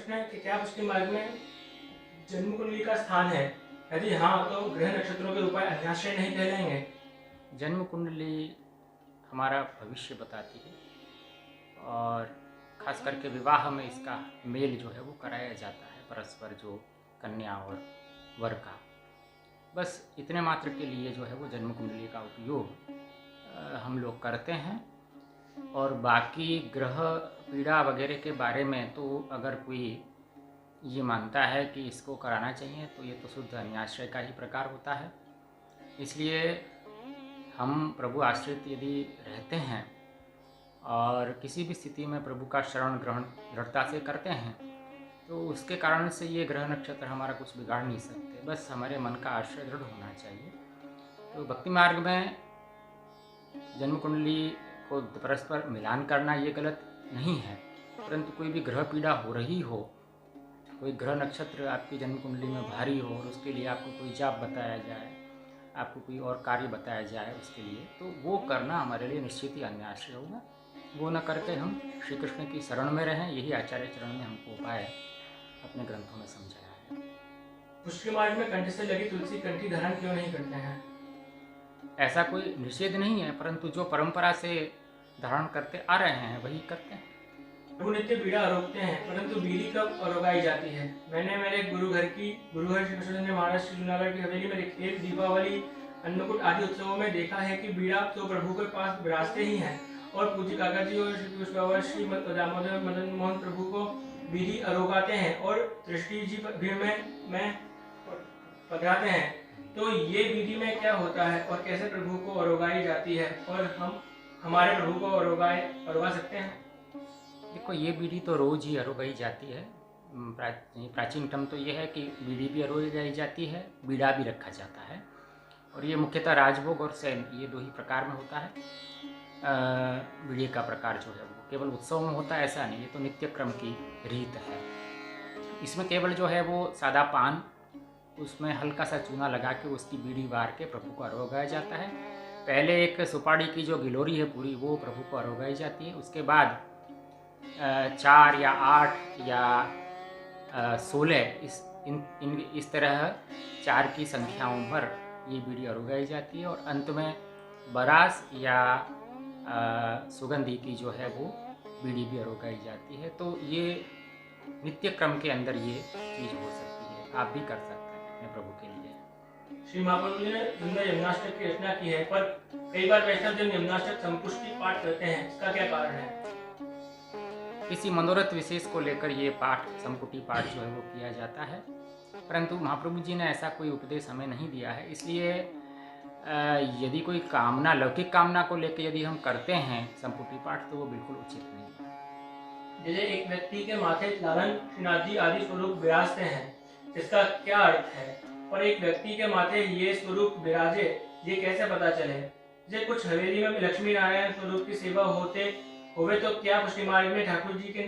प्रश्न है कि क्या पुष्टि मार्ग में जन्म कुंडली का स्थान है? यदि हाँ, तो ग्रह नक्षत्रों के उपाय अन्याश्रय नहीं कहलाएंगे? जन्म कुंडली हमारा भविष्य बताती है और खास करके विवाह में इसका मेल जो है वो कराया जाता है परस्पर, जो कन्या और वर का। बस इतने मात्र के लिए जो है वो जन्म कुंडली का उपयोग हम लोग करते हैं। और बाकी ग्रह पीड़ा वगैरह के बारे में तो अगर कोई ये मानता है कि इसको कराना चाहिए तो ये तो शुद्ध अन्याश्रय का ही प्रकार होता है। इसलिए हम प्रभु आश्रित यदि रहते हैं और किसी भी स्थिति में प्रभु का शरण ग्रहण दृढ़ता से करते हैं तो उसके कारण से ये ग्रह नक्षत्र हमारा कुछ बिगाड़ नहीं सकते। बस हमारे मन का आश्रय दृढ़ होना चाहिए। तो भक्ति मार्ग में जन्म कुंडली को परस्पर मिलान करना ये गलत नहीं है, परंतु कोई भी ग्रह पीड़ा हो रही हो, कोई ग्रह नक्षत्र आपकी जन्म कुंडली में भारी हो और उसके लिए आपको कोई जाप बताया जाए, आपको कोई और कार्य बताया जाए उसके लिए, तो वो करना हमारे लिए निश्चित ही अन्याश्रय होगा। वो न करके हम श्री कृष्ण की शरण में रहें, यही आचार्य चरण ने हमको उपाय अपने ग्रंथों में समझाया है। पुष्टि मार्ग में कंठ से लगी तुलसी कंठी धारण क्यों नहीं करते हैं? ऐसा कोई निषेध नहीं है, परंतु जो परंपरा से धारण करते आ रहे हैं वही करते हैं। प्रभु नित्य पीड़ा आरोपते हैं, परंतु बीड़ी कब आरोगाई जाती है? मैंने मेरे गुरुघर श्री कृष्ण महाराज श्री जूनागढ़ की हवेली में खेत, दीपावली, अन्नकूट आदि उत्सवों में देखा है कि बीड़ा तो प्रभु के पास विराजते ही हैं और पूज्य काका जी और श्री कृष्ण बाबा श्री दामोदर मदन मोहन प्रभु को बीड़ी आरोगाते हैं और दृष्टि जी भीड़ में पधराते हैं। तो ये विधि में क्या होता है और कैसे प्रभु को आरोगाई जाती है और हम हमारे प्रभु को आरोगा सकते हैं? देखो, ये बीड़ी तो रोज ही आरोगाई जाती है। प्राचीनतम तो ये है कि बीड़ी भी आरोगाई जाती है, बीड़ा भी रखा जाता है। और ये मुख्यतः राजभोग और सैन, ये दो ही प्रकार में होता है। बीड़ी का प्रकार जो है वो केवल उत्सव में होता है ऐसा नहीं, ये तो नित्य क्रम की रीत है। इसमें केवल जो है वो सादा पान, उसमें हल्का सा चूना लगा के उसकी बीड़ी वार के प्रभु को आरोगाया जाता है। पहले एक सुपाड़ी की जो गिलोरी है पूरी, वो प्रभु को आरोगाई जाती है। उसके बाद 4 या 8 या 16 इस तरह 4 की संख्याओं पर ये बीड़ी आरोगाई जाती है। और अंत में बरास या सुगंधी की जो है वो बीड़ी भी आरोगाई जाती है। तो ये नित्य क्रम के अंदर ये चीज़ हो सकती है, आप भी कर सकते हैं अपने प्रभु के लिए। श्री महाप्रभु जी ने सुंदर यमुनाष्टक की रचना की है, पर कई बार वैष्णव जन यमुनाष्टक संपुष्टि पाठ करते हैं, इसका क्या कारण है? किसी मनोरथ विशेष को लेकर ये पाठ, संपुटी पाठ जो है वो किया जाता है, परंतु महाप्रभु जी ने ऐसा कोई उपदेश हमें नहीं दिया है। इसलिए यदि कोई कामना, लौकिक कामना को लेकर यदि हम करते हैं संपुटी पाठ, तो वो बिल्कुल उचित नहीं है। जैसे एक व्यक्ति के माथे लालन, श्रीनाथ जी आदि स्वरूप विराजते हैं, इसका क्या अर्थ है? और एक व्यक्ति के माथे ये स्वरूप विराजे, ये कैसे पता चले? जैसे कुछ हवेली में लक्ष्मी नारायण स्वरूप की सेवा होवे तो क्या पुष्टि मार्ग में ठाकुर जी के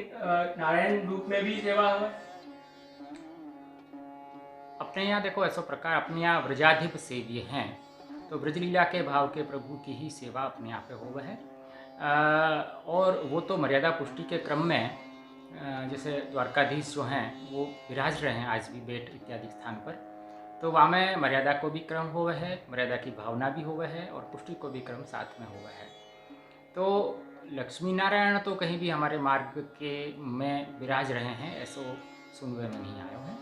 नारायण रूप में भी सेवा हो? अपने यहाँ देखो, ऐसा प्रकार अपने यहाँ व्रजाधिप सेव्य हैं, तो ब्रजलीला के भाव के प्रभु की ही सेवा अपने यहाँ पे होवे है। और वो तो मर्यादा पुष्टि के क्रम में जैसे द्वारकाधीश जो हैं वो विराज रहे हैं आज भी बेट इत्यादि स्थान पर, तो वहाँ में मर्यादा को भी क्रम हुआ है, मर्यादा की भावना भी हुआ है और पुष्टि को भी क्रम साथ में हुआ है। तो लक्ष्मी नारायण तो कहीं भी हमारे मार्ग के में विराज रहे हैं, ऐसो सुनवे में नहीं आयो है।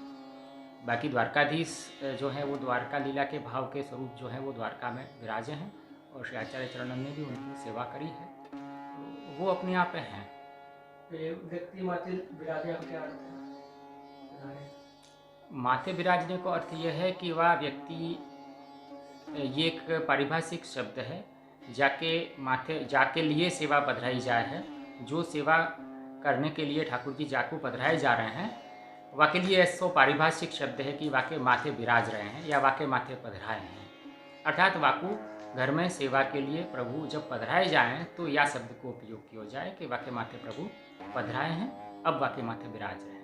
बाकी द्वारकाधीश जो है वो द्वारका लीला के भाव के स्वरूप जो है वो द्वारका में विराजे हैं और श्री आचार्य चरणन ने भी उनकी सेवा करी है, तो वो अपने आप पे हैं। व्यक्ति माथे विराजे का क्या अर्थ है? माथे विराजने को अर्थ यह है कि वह व्यक्ति, ये एक पारिभाषिक शब्द है, जाके लिए सेवा पधराई जाए है। जो सेवा करने के लिए ठाकुर जी जाकू पधराए जा रहे हैं, वाके लिए ऐसा पारिभाषिक शब्द है कि वाके माथे विराज रहे हैं या वाके माथे पधराए हैं। अर्थात वाकू घर में सेवा के लिए प्रभु जब पधराए जाएं तो या शब्द को उपयोग किया जाए कि वाके माथे प्रभु पधराए हैं, अब वाके माथे विराज रहे हैं।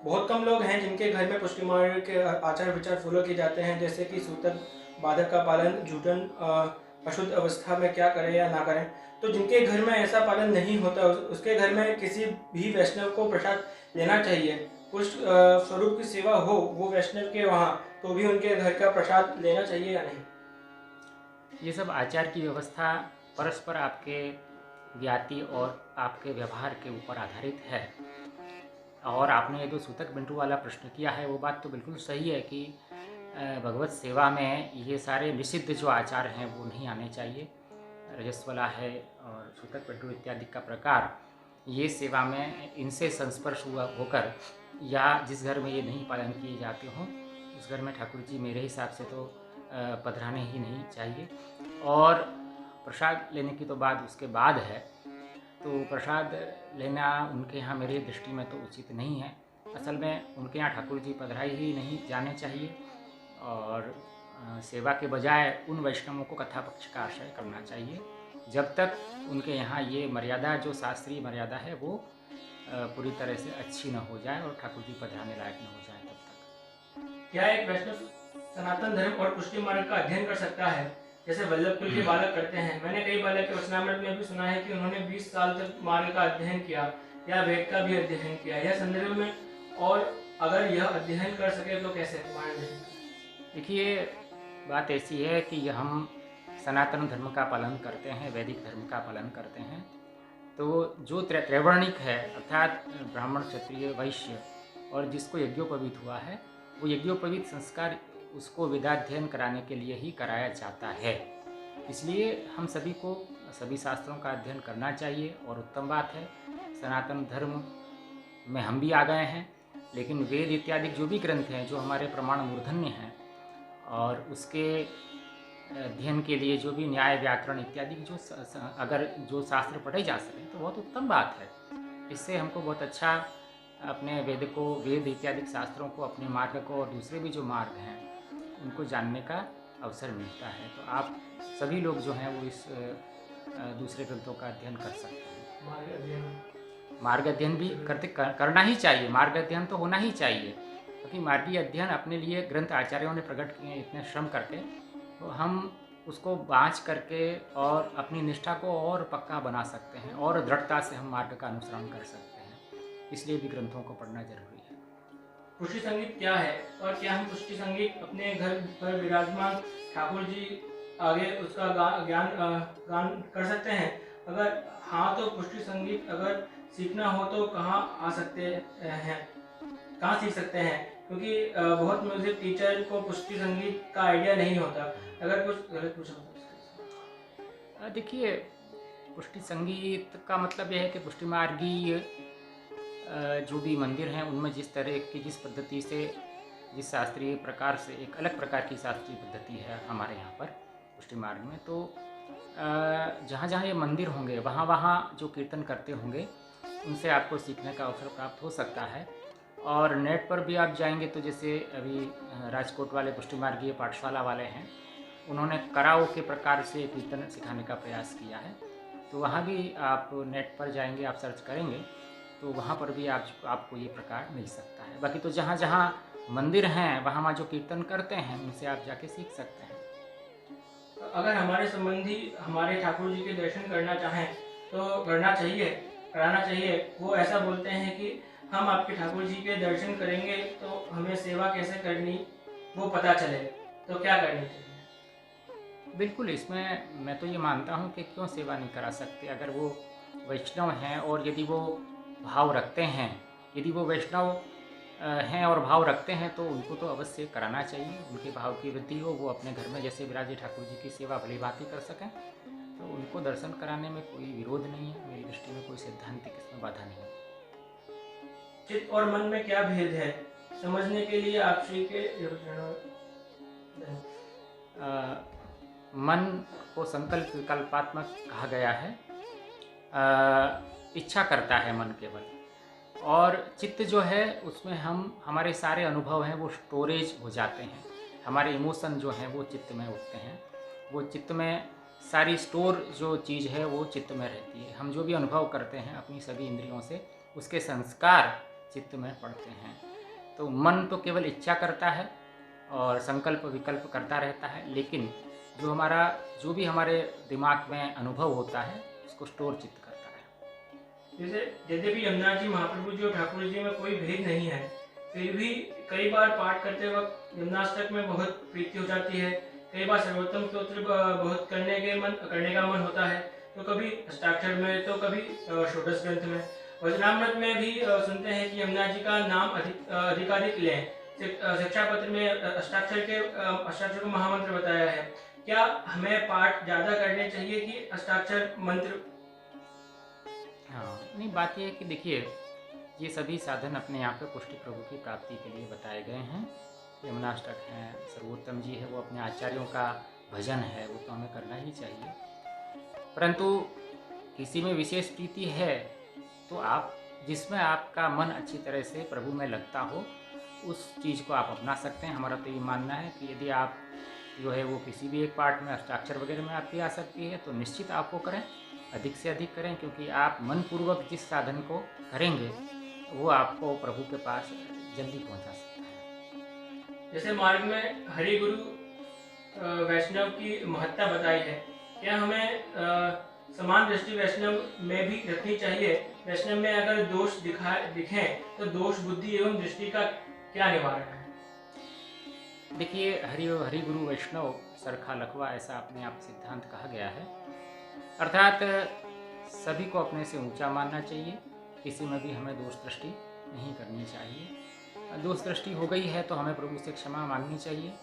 बहुत कम लोग हैं जिनके घर में पुष्टि मार्ग के आचार विचार फॉलो किए जाते हैं, जैसे कि सूतक, बाधक का पालन, झूठन, अशुद्ध अवस्था में क्या करें या ना करें। तो जिनके घर में ऐसा पालन नहीं होता उसके घर में किसी भी वैष्णव को प्रसाद लेना चाहिए। कुछ स्वरूप की सेवा हो वो वैष्णव के वहाँ, तो भी उनके घर का प्रसाद लेना चाहिए या नहीं? ये सब आचार की व्यवस्था परस्पर आपके ज्ञाति और आपके व्यवहार के ऊपर आधारित है। और आपने ये जो सूतक बिंटू वाला प्रश्न किया है वो बात तो बिल्कुल सही है कि भगवत सेवा में ये सारे निषिद्ध जो आचार हैं वो नहीं आने चाहिए। रजस्वला है और सूतक बिंटू इत्यादि का प्रकार, ये सेवा में इनसे संस्पर्श हुआ होकर या जिस घर में ये नहीं पालन किए जाते हों उस घर में ठाकुर जी मेरे हिसाब से तो पधराने ही नहीं चाहिए। और प्रसाद लेने की तो बात उसके बाद है, तो प्रसाद लेना उनके यहाँ मेरी दृष्टि में तो उचित नहीं है। असल में उनके यहाँ ठाकुर जी पधराई ही नहीं जाने चाहिए और सेवा के बजाय उन वैष्णवों को कथा पक्ष का आश्रय करना चाहिए जब तक उनके यहाँ ये मर्यादा जो शास्त्रीय मर्यादा है वो पूरी तरह से अच्छी न हो जाए और ठाकुर जी पधराने लायक न हो जाए तब तक। क्या एक वैष्णव सनातन धर्म और पुष्टि मार्ग का अध्ययन कर सकता है, जैसे वल्लभ कुल के बालक करते हैं? मैंने कई बालक के वचनामृत में भी सुना है कि उन्होंने 20 साल तक मार्ग का अध्ययन किया या वेद का भी अध्ययन किया। यह संदर्भ में, और अगर यह अध्ययन कर सके तो कैसे? देखिए, बात ऐसी है कि हम सनातन धर्म का पालन करते हैं, वैदिक धर्म का पालन करते हैं, तो जो त्रैवर्णिक है अर्थात ब्राह्मण, क्षत्रिय, वैश्य और जिसको यज्ञोपवीत हुआ है वो यज्ञोपवीत संस्कार उसको वेदाध्ययन कराने के लिए ही कराया जाता है। इसलिए हम सभी को सभी शास्त्रों का अध्ययन करना चाहिए और उत्तम बात है। सनातन धर्म में हम भी आ गए हैं, लेकिन वेद इत्यादि जो भी ग्रंथ हैं जो हमारे प्रमाण मूर्धन्य हैं और उसके अध्ययन के लिए जो भी न्याय व्याकरण इत्यादि जो अगर जो शास्त्र पढ़े जा सकें तो बहुत उत्तम बात है। इससे हमको बहुत अच्छा अपने वेद को, वेद इत्यादि शास्त्रों को, अपने मार्ग को और दूसरे भी जो मार्ग हैं उनको जानने का अवसर मिलता है। तो आप सभी लोग जो हैं वो इस दूसरे ग्रंथों का अध्ययन कर सकते हैं। मार्ग अध्ययन भी करना ही चाहिए। मार्ग अध्ययन तो होना ही चाहिए, क्योंकि मार्गीय अध्ययन अपने लिए ग्रंथ आचार्यों ने प्रकट किए इतने श्रम करके, तो हम उसको बाँच करके और अपनी निष्ठा को और पक्का बना सकते हैं और दृढ़ता से हम मार्ग का अनुसरण कर सकते हैं। इसलिए भी ग्रंथों को पढ़ना जरूरी है। पुष्टि संगीत क्या है और क्या हम पुष्टि संगीत अपने घर पर विराजमान ठाकुर जी आगे उसका गान कर सकते हैं? अगर हाँ तो पुष्टि संगीत अगर सीखना हो तो कहाँ आ सकते हैं, कहाँ सीख सकते हैं? क्योंकि बहुत म्यूजिक टीचर को पुष्टि संगीत का आइडिया नहीं होता। अगर कुछ गलत पूछा तो देखिए, पुष्टि संगीत का मतलब यह है कि पुष्टि मार्गीय जो भी मंदिर हैं उनमें जिस तरह की, जिस पद्धति से, जिस शास्त्रीय प्रकार से, एक अलग प्रकार की शास्त्रीय पद्धति है हमारे यहाँ पर पुष्टि मार्ग में, तो जहाँ जहाँ ये मंदिर होंगे वहाँ वहाँ जो कीर्तन करते होंगे उनसे आपको सीखने का अवसर प्राप्त हो सकता है। और नेट पर भी आप जाएंगे तो जैसे अभी राजकोट वाले पुष्टि मार्गीय पाठशाला वाले हैं, उन्होंने कराओ के प्रकार से कीर्तन सिखाने का प्रयास किया है। तो वहाँ भी आप नेट पर जाएंगे, आप सर्च करेंगे तो वहाँ पर भी आपको ये प्रकार मिल सकता है। बाकी तो जहाँ जहाँ मंदिर हैं वहाँ जो कीर्तन करते हैं उनसे आप जाके सीख सकते हैं। अगर हमारे संबंधी हमारे ठाकुर जी के दर्शन करना चाहें तो करना चाहिए, कराना चाहिए? वो ऐसा बोलते हैं कि हम आपके ठाकुर जी के दर्शन करेंगे तो हमें सेवा कैसे करनी वो पता चले, तो क्या करनी चाहिए? बिल्कुल, इसमें मैं तो ये मानता हूँ कि क्यों सेवा नहीं करा सकते। अगर वो वैष्णव हैं और यदि वो भाव रखते हैं, यदि वो वैष्णव हैं और भाव रखते हैं तो उनको तो अवश्य कराना चाहिए। उनके भाव की वृद्धि हो, वो अपने घर में जैसे विराजे ठाकुर जी की सेवा भली भांति कर सकें, तो उनको दर्शन कराने में कोई विरोध नहीं है। मेरी दृष्टि में कोई सैद्धांतिक इसमें बाधा नहीं है। चित्त और मन में क्या भेद है, समझने के लिए आप श्री के मन को संकल्प विकल्पात्मक कहा गया है। इच्छा करता है मन केवल, और चित्त जो है उसमें हमारे सारे अनुभव हैं वो स्टोरेज हो जाते हैं। हमारे इमोशन जो हैं वो चित्त में उठते हैं, वो चित्त में सारी स्टोर जो चीज़ है वो चित्त में रहती है। हम जो भी अनुभव करते हैं अपनी सभी इंद्रियों से, उसके संस्कार चित्त में पड़ते हैं। तो मन तो केवल इच्छा करता है और संकल्प विकल्प करता रहता है, लेकिन जो भी हमारे दिमाग में अनुभव होता है उसको स्टोर चित्त करता है। जैसे यद्यपि यमुना जी, महाप्रभु जी और ठाकुर जी में कोई भेद नहीं है, फिर भी कई बार पाठ करते वक्त यमुनाष्टक में बहुत प्रीति हो जाती है, कई बार सर्वोत्तम स्तोत्र बहुत करने का मन होता है, तो कभी अष्टाक्षर में, तो कभी षोडश ग्रंथ में। वचनामृत में भी सुनते हैं कि यमुना जी का नाम अधिकाधिक लें। शिक्षा पत्र में अष्टाक्षर को महामंत्र बताया है। क्या हमें पाठ ज्यादा करने चाहिए कि अष्टाक्षर मंत्र? हाँ, नहीं, बात यह है कि देखिए, ये सभी साधन अपने यहाँ पे पुष्टि प्रभु की प्राप्ति के लिए बताए गए हैं। यमुनाष्टक है, सर्वोत्तम जी है, वो अपने आचार्यों का भजन है, वो तो हमें करना ही चाहिए। परंतु किसी में विशेष प्रीति है तो आप जिसमें आपका मन अच्छी तरह से प्रभु में लगता हो उस चीज़ को आप अपना सकते हैं। हमारा तो ये मानना है कि यदि आप जो है वो किसी भी एक पाठ में अष्टाक्षर वगैरह में आपकी आ सकती है तो निश्चित आपको करें, अधिक से अधिक करें, क्योंकि आप मनपूर्वक जिस साधन को करेंगे वो आपको प्रभु के पास जल्दी पहुंचा सकता है। जैसे मार्ग में हरि गुरु वैष्णव की महत्ता बताई है, क्या हमें समान दृष्टि वैष्णव में भी रखनी चाहिए? वैष्णव में अगर दोष दिखें तो दोष बुद्धि एवं दृष्टि का क्या निवारण है? देखिए, हरि गुरु वैष्णव सरखा लखवा, ऐसा अपने आप सिद्धांत कहा गया है। अर्थात सभी को अपने से ऊंचा मानना चाहिए, किसी में भी हमें दोष दृष्टि नहीं करनी चाहिए। दोष दृष्टि हो गई है तो हमें प्रभु से क्षमा मांगनी चाहिए,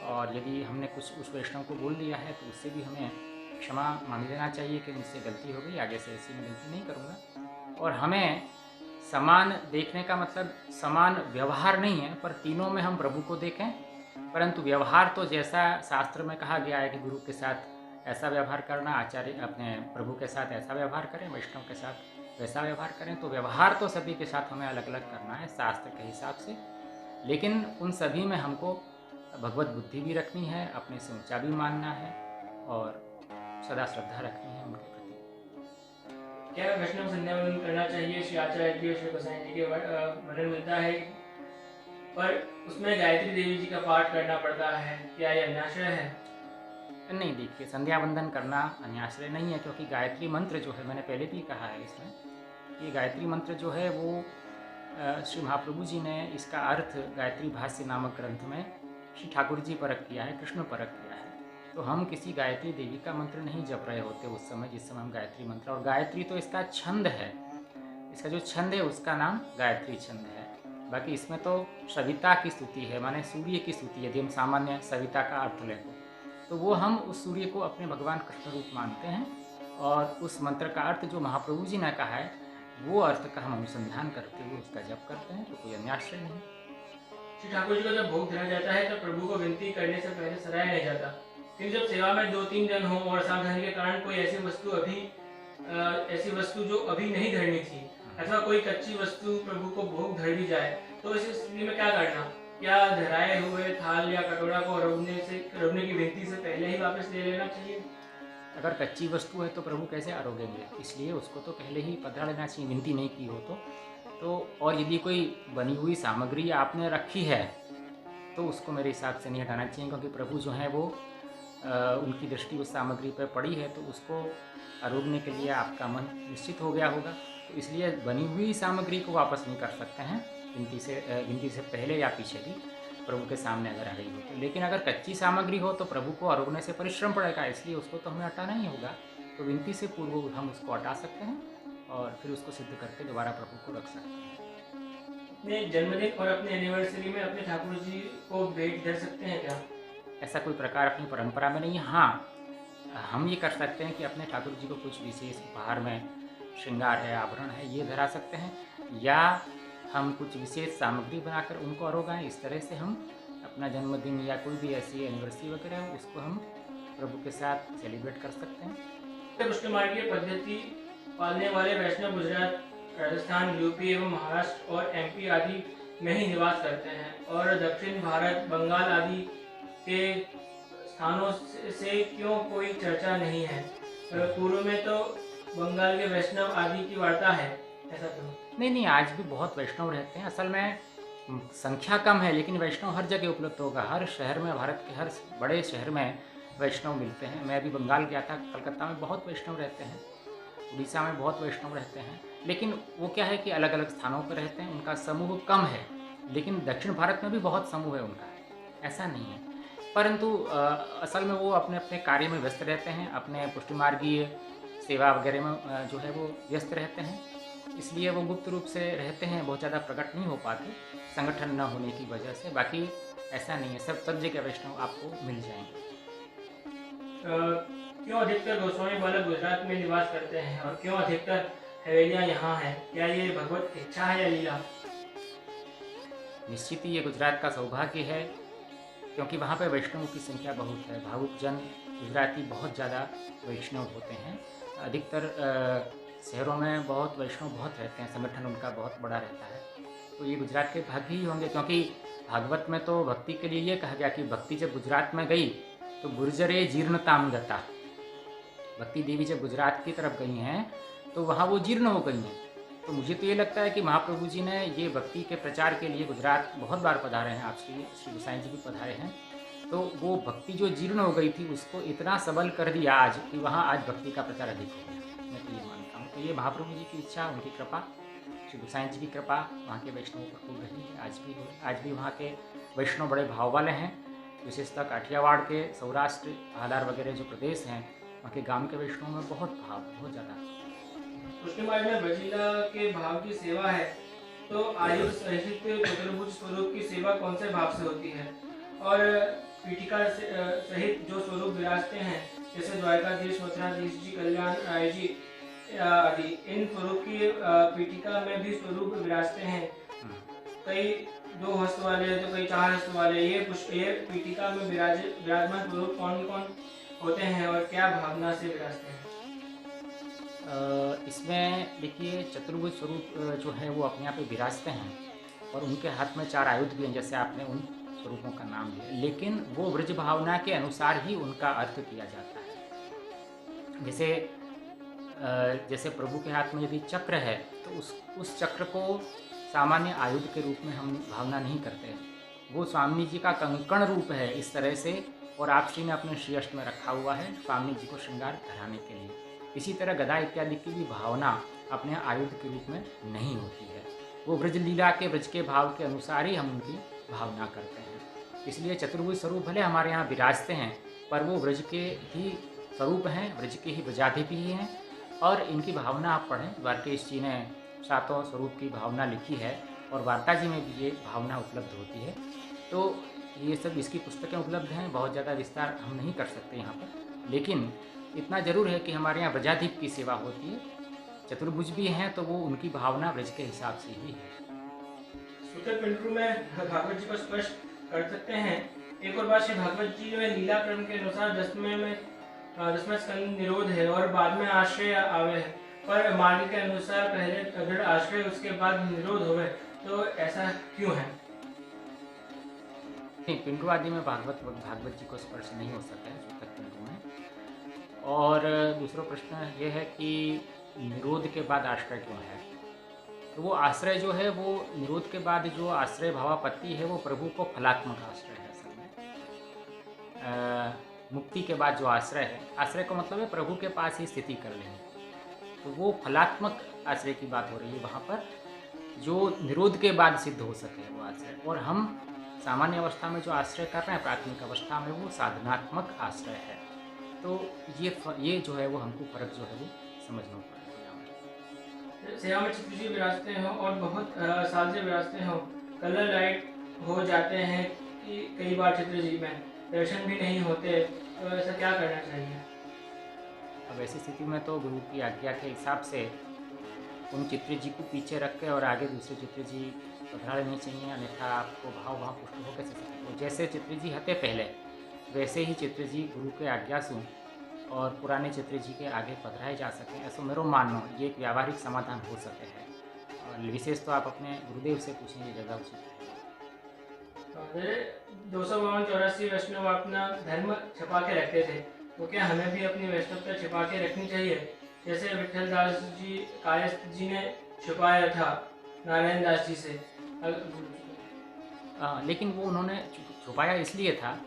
और यदि हमने कुछ उस वैष्णव को बोल दिया है तो उससे भी हमें क्षमा मांग लेना चाहिए कि मुझसे गलती हो गई, आगे से ऐसी मैं गलती नहीं करूँगा। और हमें समान देखने का मतलब समान व्यवहार नहीं है, पर तीनों में हम प्रभु को देखें, परंतु व्यवहार तो जैसा शास्त्र में कहा गया है कि गुरु के साथ ऐसा व्यवहार करना, आचार्य अपने प्रभु के साथ ऐसा व्यवहार करें, वैष्णव के साथ वैसा व्यवहार करें। तो व्यवहार तो सभी के साथ हमें अलग अलग करना है शास्त्र के हिसाब से, लेकिन उन सभी में हमको भगवत बुद्धि भी रखनी है, अपने से ऊंचा भी मानना है और सदा श्रद्धा रखनी है उनके प्रति। क्या वैष्णव संध्या वंदन करना चाहिए? श्री आचार्य जी और श्री गोसाई जी के वर्णन मिलता है, पर उसमें गायत्री देवी जी का पाठ करना पड़ता है, क्या यह अन्याश्रय है? नहीं, देखिए, संध्या वंदन करना अन्याश्रय नहीं है, क्योंकि गायत्री मंत्र जो है, मैंने पहले भी कहा है इसमें, ये गायत्री मंत्र जो है वो श्री महाप्रभु जी ने इसका अर्थ गायत्री भाष्य नामक ग्रंथ में श्री ठाकुर जी परक किया है, कृष्ण परक किया है। तो हम किसी गायत्री देवी का मंत्र नहीं जप रहे होते उस समय जिस समय हम गायत्री मंत्र, और गायत्री तो इसका छंद है, इसका जो छंद है उसका नाम गायत्री छंद है। बाकी इसमें तो सविता की स्तुति है, माने सूर्य की स्तुति, यदि हम सामान्य सविता का अर्थ लें तो वो हम उस सूर्य को अपने भगवान कृष्ण रूप मानते हैं, और उस मंत्र का अर्थ जो महाप्रभु जी ने कहा है वो अर्थ का हम अनुसंधान करते हुए उसका जप करते हैं, तो कोई अन्याश्रय नहीं। श्री ठाकुर जी को जब भोग धरा जाता है तो प्रभु को विनती करने से पहले सराया नहीं जाता, लेकिन जब सेवा में 2-3 जन हो और सावधानी के कारण कोई ऐसी वस्तु जो अभी नहीं धरनी थी, अथवा कोई कच्ची वस्तु प्रभु को भोग धर दी जाए, तो इस स्थिति में क्या करना? क्या धराए हुए थाल या कटोरा को रौबने की विनती से पहले ही वापस ले लेना चाहिए? अगर कच्ची वस्तु है तो प्रभु कैसे आरोगेंगे, इसलिए उसको तो पहले ही पधरा लेना चाहिए, विनती नहीं की हो तो। और यदि कोई बनी हुई सामग्री आपने रखी है तो उसको मेरे हिसाब से नहीं हटाना चाहिए, क्योंकि प्रभु जो है वो उनकी दृष्टि उस सामग्री पर पड़ी है, तो उसको आरोगने के लिए आपका मन निश्चित हो गया होगा, तो इसलिए बनी हुई सामग्री को वापस नहीं कर सकते हैं विनती से पहले या पीछे भी प्रभु के सामने अगर आ गई हो तो। लेकिन अगर कच्ची सामग्री हो तो प्रभु को आरोगने से परिश्रम पड़ेगा, इसलिए उसको तो हमें हटाना ही होगा, तो विनती से पूर्व हम उसको हटा सकते हैं और फिर उसको सिद्ध करके दोबारा प्रभु को रख सकते हैं। अपने जन्मदिन और अपने एनिवर्सरी में अपने ठाकुर जी को भेंट दे सकते हैं क्या? ऐसा कोई प्रकार अपनी परंपरा में नहीं है। हाँ, हम ये कर सकते हैं कि अपने ठाकुर जी को कुछ विशेष उपहार में श्रृंगार है, आभरण है, ये धरा सकते हैं, या हम कुछ विशेष सामग्री बनाकर उनको आरोगाएं। इस तरह से हम अपना जन्मदिन या कोई भी ऐसी एनिवर्सरी वगैरह है उसको हम प्रभु के साथ सेलिब्रेट कर सकते हैं। पुष्टि मार्गीय पद्धति पालने वाले वैष्णव गुजरात, राजस्थान, यूपी एवं महाराष्ट्र और एमपी आदि में ही निवास करते हैं, और दक्षिण भारत, बंगाल आदि के स्थानों से क्यों कोई चर्चा नहीं है? पूर्व में तो बंगाल के वैष्णव आदि की वार्ता है, ऐसा क्यों? नहीं, आज भी बहुत वैष्णव रहते हैं। असल में संख्या कम है, लेकिन वैष्णव हर जगह उपलब्ध होगा, हर शहर में, भारत के हर बड़े शहर में वैष्णव मिलते हैं। मैं अभी बंगाल गया था, कलकत्ता में बहुत वैष्णव रहते हैं, उड़ीसा में बहुत वैष्णव रहते हैं, लेकिन वो क्या है कि अलग अलग स्थानों पर रहते हैं, उनका समूह कम है। लेकिन दक्षिण भारत में भी बहुत समूह है उनका, ऐसा नहीं है। परंतु असल में वो अपने अपने कार्य में व्यस्त रहते हैं, अपने पुष्टिमार्गीय सेवा वगैरह में जो है वो व्यस्त रहते हैं, इसलिए वो गुप्त रूप से रहते हैं, बहुत ज़्यादा प्रकट नहीं हो पाते संगठन न होने की वजह से। बाकी ऐसा नहीं है, सब जगह वैष्णव आपको मिल जाएंगे। क्यों अधिकतर गोस्वामी बालक गुजरात में निवास करते हैं और क्यों अधिकतर हवेलियां यहाँ हैं? क्या ये भगवत इच्छा है या लीला? निश्चित ही ये गुजरात का सौभाग्य है, क्योंकि वहाँ पे वैष्णवों की संख्या बहुत है। भावुक जन गुजराती बहुत ज़्यादा वैष्णव होते हैं। अधिकतर शहरों में बहुत वैष्णव बहुत रहते हैं, संगठन उनका बहुत बड़ा रहता है। तो ये गुजरात के भाग्य ही होंगे, क्योंकि भागवत में तो भक्ति के लिए ये कहा गया कि भक्ति जब गुजरात में गई तो गुर्जरे जीर्णताम गता। भक्ति देवी जब गुजरात की तरफ गई हैं तो वहाँ वो जीर्ण हो गई हैं। तो मुझे तो ये लगता है कि महाप्रभु जी ने ये भक्ति के प्रचार के लिए गुजरात बहुत बार पधारे हैं, आप श्री गोसाई जी भी पधारे हैं। तो वो भक्ति जो जीर्ण हो गई थी उसको इतना सबल कर दिया आज कि वहाँ आज भक्ति का प्रचार अधिक हो गया, मैं तो ये मानता हूँ। तो ये महाप्रभु जी की इच्छा, उनकी कृपा, श्री गोसाई जी की कृपा वहाँ के वैष्णवों पर खूब रही है, आज भी वहाँ के वैष्णव बड़े भाव वाले हैं। विशेषतः काठियावाड़ के, सौराष्ट्र, हालार वगैरह जो प्रदेश हैं, वहाँ के गांव के वैष्णव में बहुत भाव, बहुत ज़्यादा। पुष्टिमार्ग में ब्रजलीला के भाव की सेवा है, तो आयुष सहित चतुर्भुज स्वरूप की सेवा कौन से भाव से होती है? और पीठिका सहित जो स्वरूप विराजते हैं, जैसे द्वारकाधीश, मथुराधीश जी, कल्याण राय जी आदि, इन स्वरूप की पीठिका में भी स्वरूप विराजते हैं। कई 2 हस्त वाले तो कई 4 हस्त वाले। ये पीठिका में विराजमान स्वरूप कौन कौन होते हैं और क्या भावना से विराजते हैं? इसमें देखिए, चतुर्भुज स्वरूप जो है वो अपने आप में विराजते हैं और उनके हाथ में 4 आयुध भी हैं, जैसे आपने उन स्वरूपों का नाम लिया, लेकिन वो ब्रज भावना के अनुसार ही उनका अर्थ किया जाता है। जैसे प्रभु के हाथ में यदि चक्र है तो उस चक्र को सामान्य आयुध के रूप में हम भावना नहीं करते, वो स्वामी जी का कंकण रूप है इस तरह से, और आप श्री ने अपने श्रीअष्ट में रखा हुआ है स्वामी जी को श्रृंगार कराने के लिए। इसी तरह गदा इत्यादि की भी भावना अपने आयुध के रूप में नहीं होती है, वो ब्रज लीला के, ब्रज के भाव के अनुसार ही हम उनकी भावना करते हैं। इसलिए चतुर्भुज स्वरूप भले हमारे यहाँ विराजते हैं, पर वो ब्रज के ही स्वरूप हैं, ब्रज के ही ब्रजाधिपति ही हैं। और इनकी भावना आप पढ़ें, द्वारकेश जी ने 7 स्वरूप की भावना लिखी है और वार्ता जी में भी ये भावना उपलब्ध होती है। तो ये सब इसकी पुस्तकें उपलब्ध हैं, बहुत ज़्यादा विस्तार हम नहीं कर सकते यहाँ पर, लेकिन इतना जरूर है कि हमारे यहाँ ब्रजाधिप की सेवा होती है। चतुर्भुज भी हैं तो वो उनकी भावना ब्रज के हिसाब से ही है। सूत्र पिंटू में भागवत जी को स्पष्ट कर सकते हैं। एक और बात, श्री भागवत जी में लीला क्रम के अनुसार 10वें स्कंद निरोध है और बाद में आश्रय आवे है, पर मार्ग के अनुसार पहले दृढ़ आश्रय, उसके बाद निरोध होवे, तो ऐसा क्यों है? पिंटू आदि में भागवत जी को स्पर्श नहीं हो सकता है सूत्र पिंटू में। और दूसरा प्रश्न ये है कि निरोध के बाद आश्रय क्यों है? तो वो आश्रय जो है, वो निरोध के बाद जो आश्रय भावापत्ति है, वो प्रभु को फलात्मक आश्रय है असल में। मुक्ति के बाद जो आश्रय है, आश्रय का मतलब है प्रभु के पास ही स्थिति कर लेंगे, तो वो फलात्मक आश्रय की बात हो रही है वहाँ पर, जो निरोध के बाद सिद्ध हो सके वो आश्रय। और हम सामान्य अवस्था में जो आश्रय कर रहे हैं, प्राथमिक अवस्था में, वो साधनात्मक आश्रय है। तो ये जो है वो हमको फर्क जो है वो समझना पड़ेगा। सेवा में चित्र जी विराजते हो और बहुत साल से विराजते हो, कलर लाइट हो जाते हैं कि कई बार चित्र जी में दर्शन भी नहीं होते, तो ऐसा क्या करना चाहिए? अब ऐसी स्थिति में तो गुरु की आज्ञा के हिसाब से उन चित्र जी को पीछे रख के और आगे दूसरे चित्र जी पधरा लेनी चाहिए, अन्यथा आपको भाव वहाँ पुष्ट हो कैसे सकते। तो जैसे चित्र जी हते पहले, वैसे ही चित्र जी गुरु के आज्ञा से और पुराने चित्र जी के आगे पधराए जा सकें, ऐसा मेरा मानना, ये एक व्यावहारिक समाधान हो सकते हैं। और विशेष तो आप अपने गुरुदेव से पूछेंगे ज़्यादा उचित है। 252-84 वैष्णव अपना धर्म छिपा के रखते थे, तो क्या हमें भी अपनी वैष्णवता छिपा के रखनी चाहिए, जैसे विठल दास जी, कायस्थ जी ने छुपाया था नारायण दास जी से? लेकिन वो उन्होंने छुपाया इसलिए था,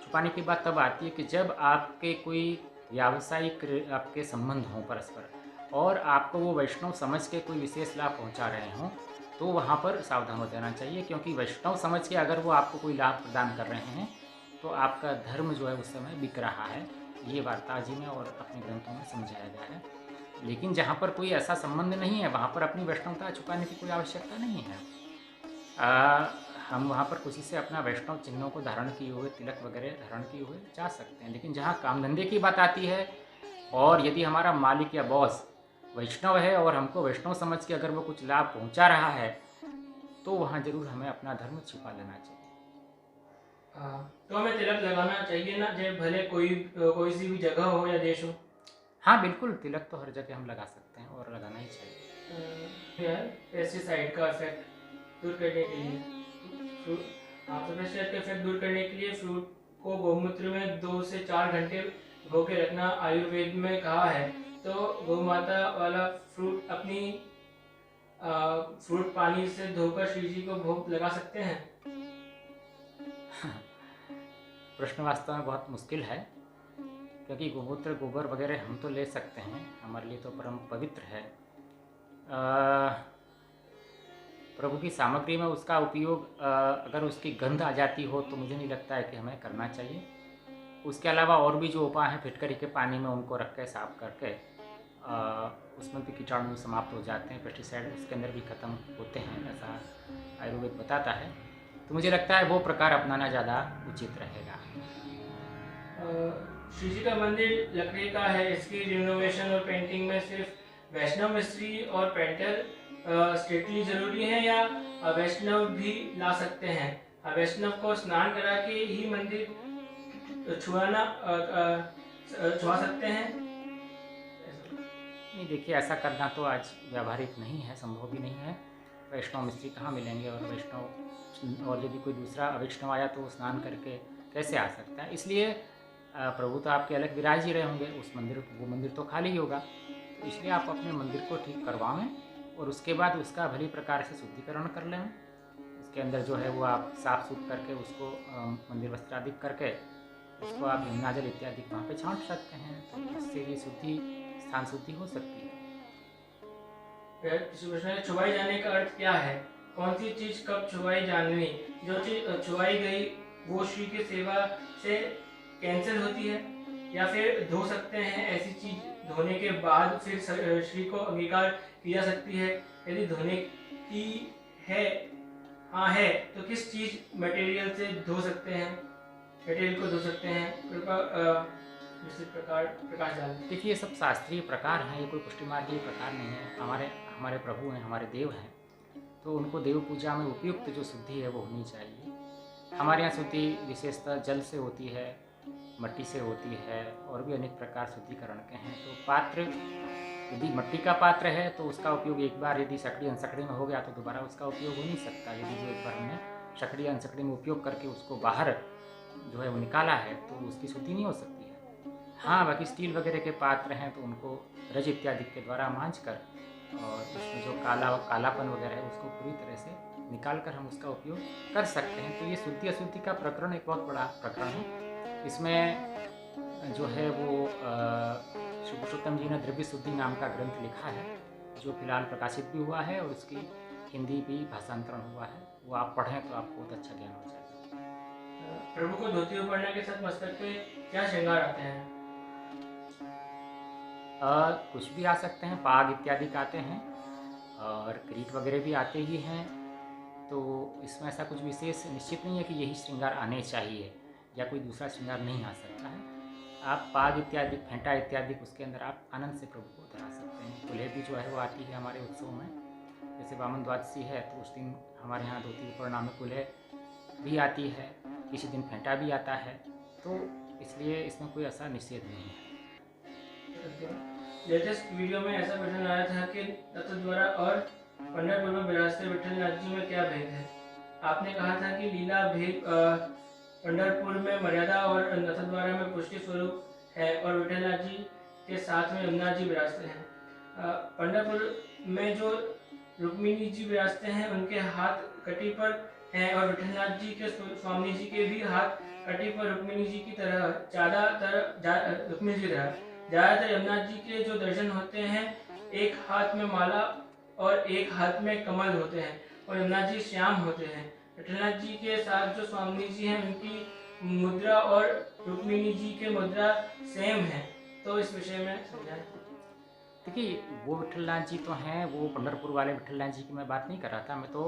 छुपाने की बात तब आती है कि जब आपके कोई व्यावसायिक आपके संबंध हों परस्पर और आपको वो वैष्णव समझ के कोई विशेष लाभ पहुंचा रहे हों, तो वहाँ पर सावधान हो जाना चाहिए, क्योंकि वैष्णव समझ के अगर वो आपको कोई लाभ प्रदान कर रहे हैं तो आपका धर्म जो है उस समय बिक रहा है। ये वार्ता जी में और अपने ग्रंथों में समझाया गया है। लेकिन जहाँ पर कोई ऐसा संबंध नहीं है वहाँ पर अपनी वैष्णवता छुपाने की कोई आवश्यकता नहीं है। हम वहाँ पर खुशी से अपना वैष्णव चिन्हों को धारण किए हुए, तिलक वगैरह धारण किए हुए जा सकते हैं। लेकिन जहाँ काम धंधे की बात आती है और यदि हमारा मालिक या बॉस वैष्णव है और हमको वैष्णव समझ के अगर वो कुछ लाभ पहुँचा रहा है, तो वहाँ ज़रूर हमें अपना धर्म छुपा लेना चाहिए। हाँ, तो हमें तिलक लगाना चाहिए ना, चाहे भले कोई सी भी जगह हो या देश हो। हाँ बिल्कुल, तिलक तो हर जगह हम लगा सकते हैं और लगाना ही चाहिए। पेस्टिसाइड का इफेक्ट दूर करने के लिए फ्रूट, हाँ, तो पेस्टिसाइड का इफेक्ट दूर करने के लिए फ्रूट को गौमूत्र में 2 से 4 घंटे भिगो के रखना आयुर्वेद में कहा है। तो गौ माता वाला फ्रूट अपनी फ्रूट पानी से धोकर श्री जी को भोग लगा सकते हैं। प्रश्न वास्तव में बहुत मुश्किल है, क्योंकि गोमूत्र गोबर वगैरह हम तो ले सकते हैं, हमारे लिए तो परम पवित्र है। प्रभु की सामग्री में उसका उपयोग अगर उसकी गंध आ जाती हो तो मुझे नहीं लगता है कि हमें करना चाहिए। उसके अलावा और भी जो उपाय हैं, फिटकरी के पानी में उनको रख के साफ करके उसमें भी कीटाणु समाप्त हो जाते हैं, पेस्टिसाइड उसके अंदर भी ख़त्म होते हैं, ऐसा आयुर्वेद बताता है। तो मुझे लगता है वो प्रकार अपनाना ज़्यादा उचित रहेगा। श्री जी का मंदिर लकड़ी का है, इसकी रिनोवेशन और पेंटिंग में सिर्फ वैष्णव मिस्त्री और पेंटर स्ट्रिक्टली जरूरी है या वैष्णव भी ला सकते हैं? वैष्णव को स्नान करा के ही मंदिर छुआ सकते हैं? नहीं, देखिए ऐसा करना तो आज व्यावहारिक नहीं है, संभव भी नहीं है। वैष्णव मिस्त्री कहाँ मिलेंगे और वैष्णव, और यदि कोई दूसरा अवैष्णव आया तो वो स्नान करके कैसे आ सकता है? इसलिए प्रभु तो आपके अलग विराज ही रहे होंगे, उस मंदिर, वो मंदिर तो खाली ही होगा। तो इसलिए आप अपने मंदिर को ठीक करवाएं और उसके बाद उसका भली प्रकार से शुद्धिकरण कर लें। उसके अंदर जो है वो आप साफ सुथ करके उसको मंदिर वस्त्रादि करके उसको आप यमुना जल इत्यादि वहाँ पे छांट सकते हैं, तो इससे ये शुद्धि, स्थान शुद्धि हो सकती है। छुपाई जाने का अर्थ क्या है? कौन सी चीज कब छुपाई जाननी? जो चीज छुपाई गई वो श्री की सेवा से कैंसिल होती है या फिर धो सकते हैं? ऐसी चीज धोने के बाद फिर श्री को अंगीकार की जा सकती है? यदि धोने की है, हाँ है, तो किस चीज मटेरियल से धो सकते हैं, मटेरियल को धो सकते हैं? कृपा विस्तृत प्रकाश डालें। देखिए, ये सब शास्त्रीय प्रकार हैं, ये कोई पुष्टिमार्गीय प्रकार नहीं है। हमारे प्रभु हैं, हमारे देव हैं, तो उनको देव पूजा में उपयुक्त जो शुद्धि है वो होनी चाहिए। हमारे यहाँ शुद्धि विशेषतः जल से होती है, मट्टी से होती है, और भी अनेक प्रकार शुद्धिकरण के हैं। तो पात्र, यदि मट्टी का पात्र है तो उसका उपयोग एक बार यदि सकड़ी अनसकड़ी में हो गया तो दोबारा उसका उपयोग हो नहीं सकता। यदि जो एक बार हमने सकड़ी अनसकड़ी में उपयोग करके उसको बाहर जो है वो निकाला है तो उसकी शुद्धि नहीं हो सकती है। हाँ, बाकी स्टील वगैरह के पात्र हैं तो उनको रज इत्यादि के द्वारा मांझ कर और उसमें जो कालापन वगैरह है उसको पूरी तरह से निकाल कर हम उसका उपयोग कर सकते हैं। तो ये शुद्धि अशुद्धि का प्रकरण एक बहुत बड़ा प्रकरण है। इसमें जो है वो श्री पुरुषोत्तम जी ने द्रव्य शुद्धि नाम का ग्रंथ लिखा है, जो फिलहाल प्रकाशित भी हुआ है और उसकी हिंदी भी भाषांतरण हुआ है। वो आप पढ़ें तो आपको बहुत अच्छा ज्ञान हो जाएगा। प्रभु को धोती पड़ने के साथ मस्तक पे क्या श्रृंगार आते हैं? कुछ भी आ सकते हैं, पाग इत्यादि का आते हैं और किरीट वगैरह भी आते ही हैं। तो इसमें ऐसा कुछ विशेष निश्चित नहीं है कि यही श्रृंगार आने चाहिए या कोई दूसरा श्रृंगार नहीं आ सकता है। आप पाग इत्यादि, फेंटा इत्यादि उसके अंदर आप आनंद से प्रभु को धरा सकते हैं। कुल्हे भी जो है वो आती है हमारे उत्सव में, जैसे वामन द्वादशी है तो उस दिन हमारे यहाँ धोती ऊपर में कुल्हे भी आती है, किसी दिन फेंटा भी आता है। तो इसलिए इसमें कोई ऐसा निषेध नहीं है। लेटेस्ट वीडियो में ऐसा प्रश्न आया था कि तत्व द्वारा और पंढरपुर में विराजते विठलनाथ जी में क्या भेद है? आपने कहा था कि लीला भेद पंढरपुर में मर्यादा और नथद्वारा में पुष्टि स्वरूप है और विठलनाथ जी के साथ में यमुना जी विराजते हैं। पंढरपुर में जो रुक्मिणी जी विराजते हैं उनके हाथ कटी पर हैं और विठलनाथ जी के स्वामी जी के भी हाथ कटी पर रुक्मिणी जी की तरह रुक्मिणी जी की तरह ज़्यादातर यमुना जी के जो दर्शन होते हैं, एक हाथ में माला और एक हाथ में कमल होते हैं और यमुना जी श्याम होते हैं। विठलनाथ जी के साथ जो स्वामी जी हैं, उनकी मुद्रा और रुक्मिणी जी के मुद्रा सेम है। तो इस विषय में समझाएं। देखिए, वो विठलनाथ जी तो हैं, वो पंढरपुर वाले विठलनाथ जी की मैं बात नहीं कर रहा था। मैं तो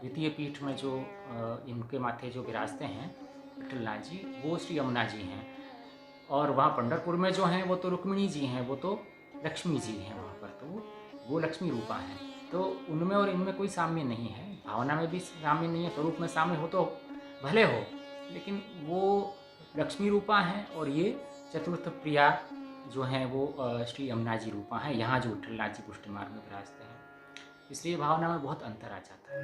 द्वितीय पीठ में जो इनके माथे जो विराजते हैं विठलनाथ जी, वो श्री यमुना जी हैं। और वहाँ पंढरपुर में जो हैं वो तो रुक्मिणी जी हैं, वो तो लक्ष्मी जी हैं वहाँ पर, तो वो लक्ष्मी रूपा हैं। तो उनमें और इनमें कोई साम्य नहीं है, भावना में भी साम्य नहीं है, स्वरूप में साम्य हो तो भले हो, लेकिन वो लक्ष्मी रूपा हैं और ये चतुर्थ प्रिया जो हैं वो श्री यमुना जी रूपा हैं, यहाँ जो विठलनाथ जी पुष्टि मार्ग में विराजते हैं। इसलिए भावना में बहुत अंतर आ जाता है।